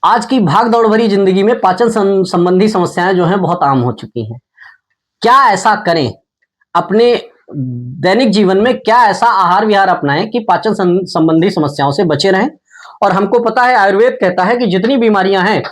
आज की भाग दौड़ भरी जिंदगी में पाचन संबंधी समस्याएं जो हैं बहुत आम हो चुकी हैं। क्या ऐसा करें अपने दैनिक जीवन में, क्या ऐसा आहार विहार अपनाएं कि पाचन संबंधी समस्याओं से बचे रहें। और हमको पता है, आयुर्वेद कहता है कि जितनी बीमारियां हैं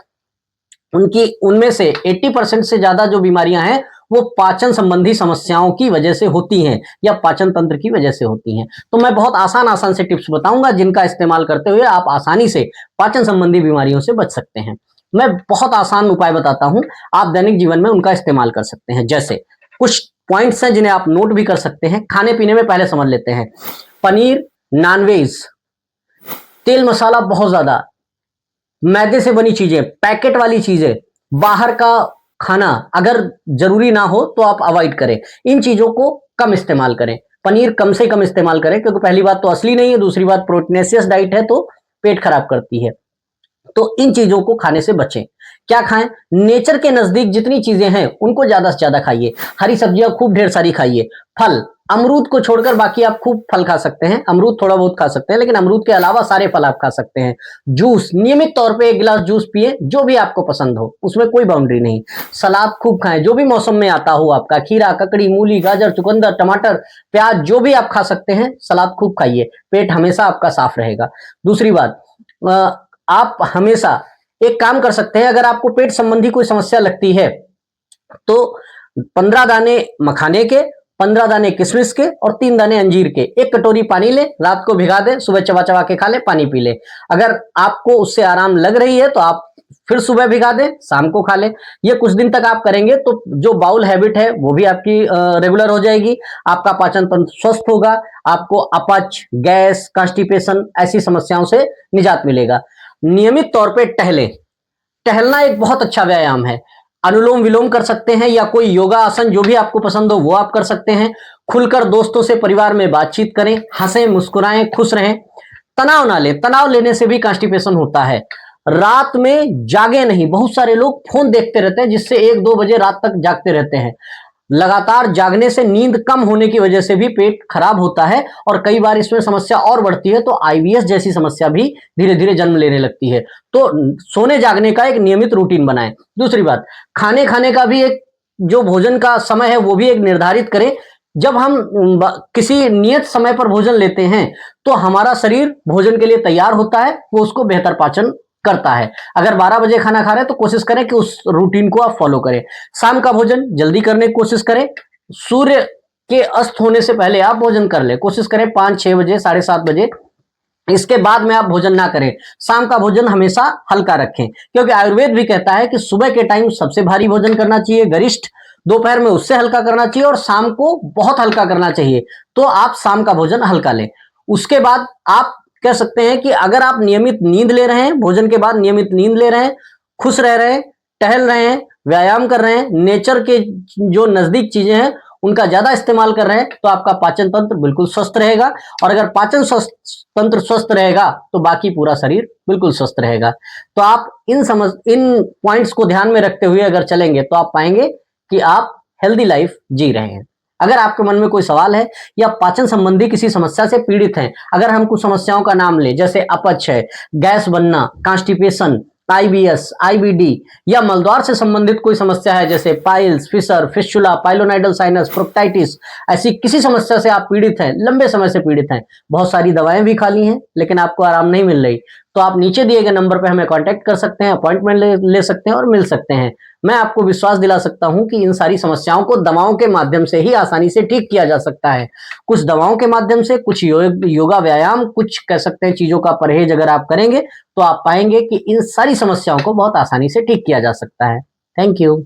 उनकी उनमें से 80% से ज्यादा जो बीमारियां हैं वो पाचन संबंधी समस्याओं की वजह से होती हैं या पाचन तंत्र की वजह से होती हैं। तो मैं बहुत आसान आसान से टिप्स बताऊंगा जिनका इस्तेमाल करते हुए आप आसानी से पाचन संबंधी बीमारियों से बच सकते हैं। मैं बहुत आसान उपाय बताता हूं, आप दैनिक जीवन में उनका इस्तेमाल कर सकते हैं। जैसे कुछ पॉइंट्स हैं जिन्हें आप नोट भी कर सकते हैं। खाने पीने में पहले समझ लेते हैं। पनीर, नॉनवेज, तेल मसाला बहुत ज्यादा, मैदे से बनी चीजें, पैकेट वाली चीजें, बाहर का खाना अगर जरूरी ना हो तो आप अवॉइड करें। इन चीजों को कम इस्तेमाल करें। पनीर कम से कम इस्तेमाल करें, क्योंकि पहली बात तो असली नहीं है, दूसरी बात प्रोटीनेशियस डाइट है तो पेट खराब करती है। तो इन चीजों को खाने से बचें। क्या खाएं? नेचर के नजदीक जितनी चीजें हैं उनको ज्यादा से ज्यादा खाइए। हरी सब्जियां खूब ढेर सारी खाइए। फल, अमरूद को छोड़कर बाकी आप खूब फल खा सकते हैं। अमरूद थोड़ा बहुत खा सकते हैं, लेकिन अमरूद के अलावा सारे फल आप खा सकते हैं। जूस, नियमित तौर पे 1 गिलास जूस पिए, जो भी आपको पसंद हो, उसमें कोई बाउंड्री नहीं। सलाद खूब खाएं, जो भी मौसम में आता हो आपका, खीरा, ककड़ी, मूली, गाजर, चुकंदर, टमाटर, प्याज, जो भी आप खा सकते हैं, सलाद खूब खाइए। पेट हमेशा आपका साफ रहेगा। दूसरी बात, आप हमेशा एक काम कर सकते हैं। अगर आपको पेट संबंधी कोई समस्या लगती है तो 15 दाने मखाने के, 15 दाने किशमिश के और 3 दाने अंजीर के 1 कटोरी पानी ले, रात को भिगा दे, सुबह चबा चबा के खा ले, पानी पी ले। अगर आपको उससे आराम लग रही है तो आप फिर सुबह भिगा दें, शाम को खा ले। ये कुछ दिन तक आप करेंगे तो जो बाउल हैबिट है वो भी आपकी रेगुलर हो जाएगी। आपका पाचन तंत्र स्वस्थ होगा, आपको अपच, गैस, कॉन्स्टिपेशन ऐसी समस्याओं से निजात मिलेगा। नियमित तौर पे टहलें। टहलना एक बहुत अच्छा व्यायाम है। अनुलोम विलोम कर सकते हैं या कोई योगा आसन जो भी आपको पसंद हो वो आप कर सकते हैं। खुलकर दोस्तों से, परिवार में बातचीत करें, हंसें, मुस्कुराएं, खुश रहें। तनाव ना लें, तनाव लेने से भी कॉन्स्टिपेशन होता है। रात में जागे नहीं। बहुत सारे लोग फोन देखते रहते हैं, जिससे 1-2 बजे रात तक जागते रहते हैं। लगातार जागने से, नींद कम होने की वजह से भी पेट खराब होता है और कई बार इसमें समस्या और बढ़ती है, तो आईबीएस जैसी समस्या भी धीरे धीरे जन्म लेने लगती है। तो सोने जागने का एक नियमित रूटीन बनाएं। दूसरी बात, खाने खाने का भी एक जो भोजन का समय है वो भी एक निर्धारित करें। जब हम किसी नियत समय पर भोजन लेते हैं तो हमारा शरीर भोजन के लिए तैयार होता है, वो उसको बेहतर पाचन करता है। अगर 12 बजे खाना खा रहे हैं तो कोशिश करें कि उस रूटीन को आप फॉलो करें। शाम का भोजन जल्दी करने की कोशिश करें। सूर्य के अस्त होने से पहले आप भोजन कर ले। कोशिश करें 5-6 बजे, 7:30 बजे, इसके बाद में आप भोजन ना करें। शाम का भोजन हमेशा हल्का रखें, क्योंकि आयुर्वेद भी कहता है कि सुबह के टाइम सबसे भारी भोजन करना चाहिए, गरिष्ठ, दोपहर में उससे हल्का करना चाहिए और शाम को बहुत हल्का करना चाहिए। तो आप शाम का भोजन हल्का लें। उसके बाद आप कह सकते हैं कि अगर आप नियमित नींद ले रहे हैं, भोजन के बाद नियमित नींद ले रहे हैं, खुश रह रहे हैं, टहल रहे हैं, व्यायाम कर रहे हैं, नेचर के जो नजदीक चीजें हैं उनका ज्यादा इस्तेमाल कर रहे हैं, तो आपका पाचन तंत्र बिल्कुल स्वस्थ रहेगा। और अगर पाचन तंत्र स्वस्थ रहेगा तो बाकी पूरा शरीर बिल्कुल स्वस्थ रहेगा। तो आप इन पॉइंट्स को ध्यान में रखते हुए अगर चलेंगे तो आप पाएंगे कि आप हेल्दी लाइफ जी रहे हैं। अगर आपके मन में कोई सवाल है या पाचन संबंधी किसी समस्या से पीड़ित हैं, अगर हम कुछ समस्याओं का नाम लें, जैसे अपच है, गैस बनना, कॉन्स्टिपेशन, आईबीएस, आईबीडी या मलद्वार से संबंधित कोई समस्या है, जैसे piles, fissure, fistula, pilonidal sinus, proctitis, ऐसी किसी समस्या से आप पीड़ित हैं, लंबे समय से पीड़ित हैं, बहुत सारी दवाएं भी खा ली हैं लेकिन आपको आराम नहीं मिल रही, तो आप नीचे दिए गए नंबर पर हमें कांटेक्ट कर सकते हैं, अपॉइंटमेंट ले सकते हैं और मिल सकते हैं। मैं आपको विश्वास दिला सकता हूं कि इन सारी समस्याओं को दवाओं के माध्यम से ही आसानी से ठीक किया जा सकता है। कुछ दवाओं के माध्यम से, कुछ योगा व्यायाम, कुछ कह सकते हैं चीजों का परहेज अगर आप करेंगे तो आप पाएंगे कि इन सारी समस्याओं को बहुत आसानी से ठीक किया जा सकता है। Thank you.